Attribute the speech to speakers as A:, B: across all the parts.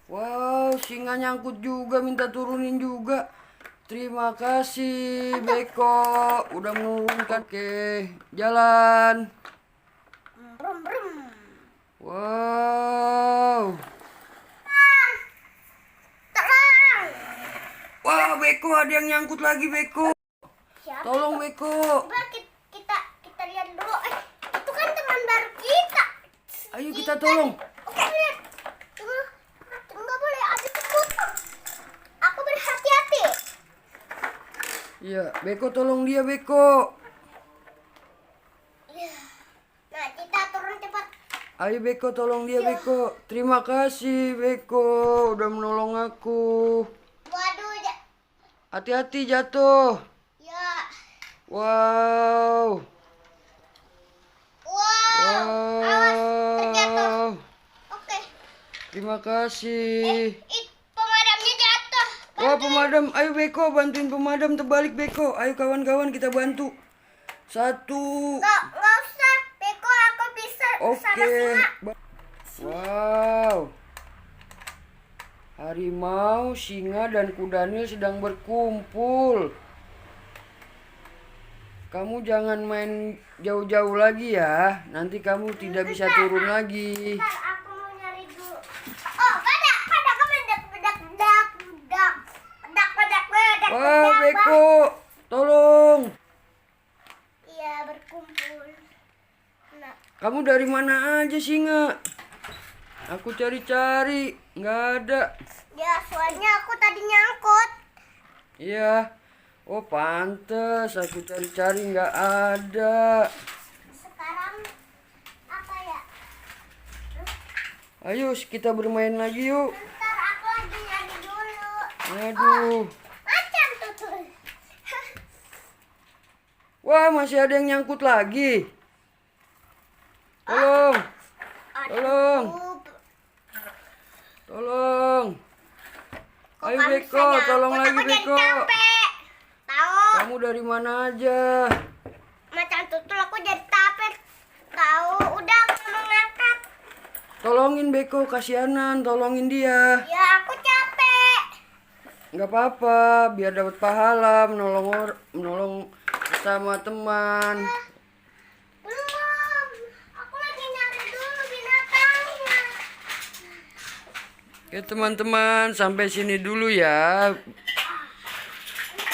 A: Wow, singa nyangkut juga, minta turunin juga. Terima kasih, Beko. Udah menurunkan. Oke, jalan.
B: Brum brum.
A: Wow.
B: Tolong.
A: Wah, Beko, ada yang nyangkut lagi, Beko.
B: Siapa
A: Tolong,
B: itu?
A: Beko.
B: Coba kita lihat dulu. Itu kan teman baru kita.
A: Ayo kita tolong.
B: Oke, lihat. Tunggu. Nggak boleh ada semut. Aku berhati-hati.
A: Iya, Beko tolong dia, Beko.
B: Iya. Nah, kita turun cepat.
A: Ayo Beko tolong dia, Beko. Terima kasih, Beko. Udah menolong aku.
B: Waduh,
A: Hati-hati jatuh.
B: ya.
A: Wow.
B: Wow. Awas terjatuh.
A: Wow.
B: Oke.
A: Terima kasih.
B: Pemadamnya jatuh.
A: Wah, pemadam. Ayo Beko, bantuin pemadam terbalik, Beko. Ayo kawan-kawan kita bantu. Satu.
B: Nggak usah. Beko, aku bisa. Sana
A: Oke.
B: singa.
A: Wow. Harimau, singa, dan kudanil sedang berkumpul. Kamu jangan main jauh-jauh lagi ya. Nanti kamu tidak bisa turun lagi.
B: Bentar, aku mau nyari dulu. Oh, padak, bedak.
A: Wah, Beko, tolong.
B: Iya, berkumpul. Nah,
A: Kamu dari mana aja, singa? Aku cari-cari, nggak ada.
B: ya soalnya aku tadi nyangkut.
A: Iya. Oh, pantes. Aku cari-cari nggak ada.
B: Sekarang apa ya?
A: Ayo, kita bermain lagi yuk.
B: Bentar, aku lagi nyari dulu.
A: Aduh.
B: Macan tutul.
A: Wah, masih ada yang nyangkut lagi. Tolong, tolong, tolong. Ayo Beko, tolong lagi Beko.
B: Tahu?
A: Kamu dari mana aja?
B: Macan tutul aku jadi capek. Tahu? Udah aku mau ngangkat.
A: Tolongin Beko, kasihanan, tolongin dia.
B: Ya aku capek.
A: Nggak apa-apa, biar dapat pahala menolong sama teman.
B: Belum. Aku lagi nyari dulu binatangnya.
A: Oke teman-teman, sampai sini dulu ya.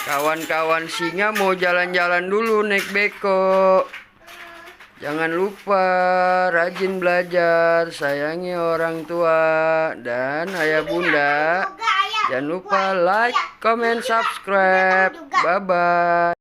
A: Kawan-kawan singa mau jalan-jalan dulu naik Beko. Jangan lupa rajin belajar, sayangi orang tua dan ayah bunda.
B: Juga ayah.
A: Jangan lupa like, comment, subscribe. Bye-bye.